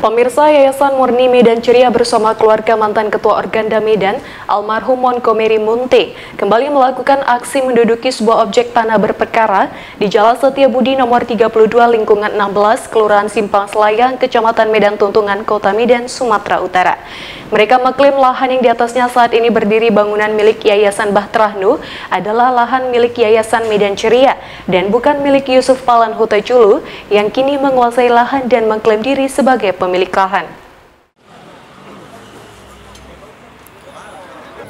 Pemirsa, Yayasan Murni Medan Ceria bersama keluarga mantan Ketua Organda Medan, almarhum Montgomery Munte, kembali melakukan aksi menduduki sebuah objek tanah berperkara di Jalan Setiabudi nomor 32 lingkungan 16, Kelurahan Simpang Selayang, Kecamatan Medan Tuntungan, Kota Medan, Sumatera Utara. Mereka mengklaim lahan yang di atasnya saat ini berdiri bangunan milik Yayasan Bahtera Nuh adalah lahan milik Yayasan Medan Ceria dan bukan milik Yusuf Palan Huta Julu yang kini menguasai lahan dan mengklaim diri sebagai pemilik lahan.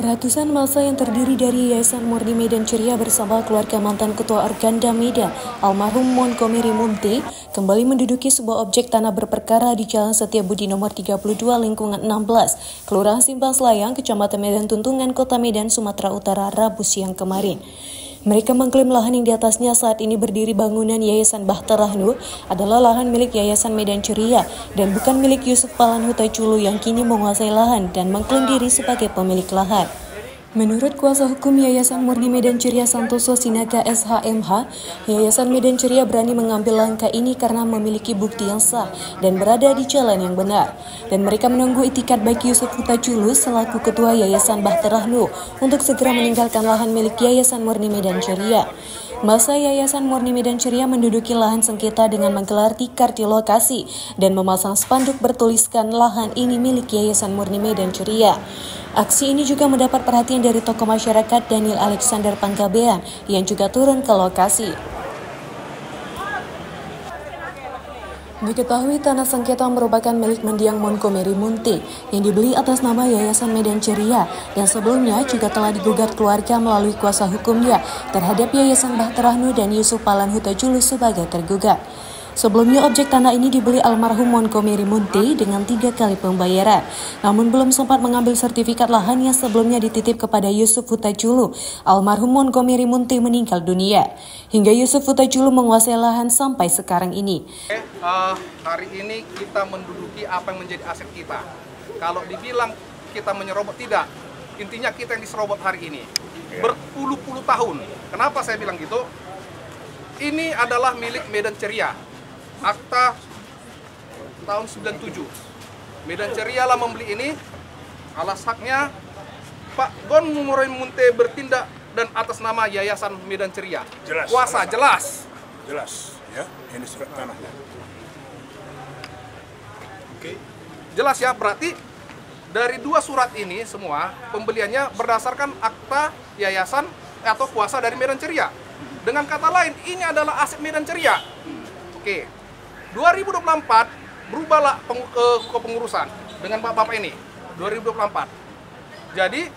Ratusan massa yang terdiri dari Yayasan Murni Medan Ceria bersama keluarga mantan Ketua Organda Medan, almarhum Montgomery Munte, kembali menduduki sebuah objek tanah berperkara di Jalan Setiabudi nomor 32 lingkungan 16, Kelurahan Simpang Selayang, Kecamatan Medan Tuntungan, Kota Medan, Sumatera Utara, Rabu siang kemarin. Mereka mengklaim lahan yang di atasnya saat ini berdiri bangunan Yayasan Bahtera Nuh adalah lahan milik Yayasan Medan Ceria dan bukan milik Yusuf Palan Huta Julu yang kini menguasai lahan dan mengklaim diri sebagai pemilik lahan. Menurut kuasa hukum Yayasan Murni Medan Ceria Santoso Sinaga SHMH, Yayasan Medan Ceria berani mengambil langkah ini karena memiliki bukti yang sah dan berada di jalan yang benar. Dan mereka menunggu itikat baik Yusuf Huta Julu selaku Ketua Yayasan Bahtera Nuh untuk segera meninggalkan lahan milik Yayasan Murni Medan Ceria. Masa Yayasan Murni Medan Ceria menduduki lahan sengketa dengan menggelar tikar di lokasi dan memasang spanduk bertuliskan lahan ini milik Yayasan Murni Medan Ceria. Aksi ini juga mendapat perhatian dari tokoh masyarakat Daniel Alexander Panggabean yang juga turun ke lokasi. Diketahui tanah sengketa merupakan milik mendiang Montgomery Munte yang dibeli atas nama Yayasan Medan Ceria dan sebelumnya juga telah digugat keluarga melalui kuasa hukumnya terhadap Yayasan Bahtera Nuh dan Yusuf Palan Huta Julu sebagai tergugat. Sebelumnya objek tanah ini dibeli almarhum Montgomery Munte dengan 3 kali pembayaran, namun belum sempat mengambil sertifikat lahan yang sebelumnya dititip kepada Yusuf Huta Julu. Almarhum Montgomery Munte meninggal dunia, hingga Yusuf Huta Julu menguasai lahan sampai sekarang ini. Hari ini kita menduduki apa yang menjadi aset kita. Kalau dibilang kita menyerobot, tidak. Intinya kita yang diserobot hari ini. Berpuluh-puluh tahun. Kenapa saya bilang gitu? Ini adalah milik Medan Ceria. Akta tahun 97. Medan Ceria lah membeli ini. Alas haknya Pak Montgomery Munte bertindak dan atas nama Yayasan Medan Ceria. Jelas. Kuasa jelas. Jelas, ya. Ini surat tanahnya. Oke. Jelas ya, berarti dari 2 surat ini semua pembeliannya berdasarkan akta yayasan atau kuasa dari Medan Ceria. Dengan kata lain, ini adalah aset Medan Ceria. Oke. 2024 berubahlah kepengurusan dengan bapak ini. 2024. Jadi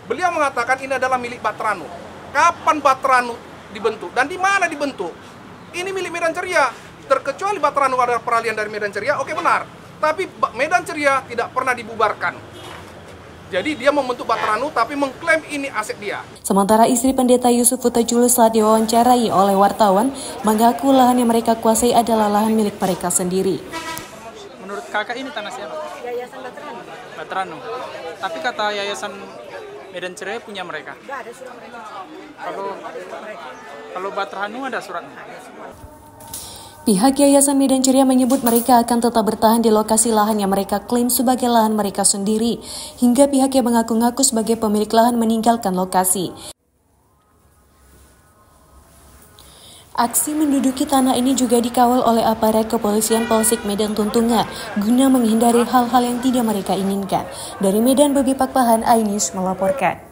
beliau mengatakan ini adalah milik Bahtera Nuh. Kapan Bahtera Nuh dibentuk dan di mana dibentuk? Ini milik Medan Ceria. Terkecuali Bahtera Nuh adalah peralihan dari Medan Ceria, oke benar. Tapi Medan Ceria tidak pernah dibubarkan. Jadi dia membentuk Bahtera Nuh tapi mengklaim ini aset dia. Sementara istri pendeta Yusuf Huta Julu saat diwawancarai oleh wartawan mengaku lahan yang mereka kuasai adalah lahan milik mereka sendiri. Menurut kakak ini tanah siapa? Yayasan Bahtera Nuh. Bahtera Nuh. Tapi kata Yayasan Medan Ceria punya mereka. Enggak ada surat mereka. Kalau Bahtera Nuh ada suratnya. Pihak Yayasan Medan Ceria menyebut mereka akan tetap bertahan di lokasi lahan yang mereka klaim sebagai lahan mereka sendiri, hingga pihak yang mengaku-ngaku sebagai pemilik lahan meninggalkan lokasi. Aksi menduduki tanah ini juga dikawal oleh aparat kepolisian Polsek Medan Tuntungan guna menghindari hal-hal yang tidak mereka inginkan. Dari Medan, Bebi Pakpahan, iNews melaporkan.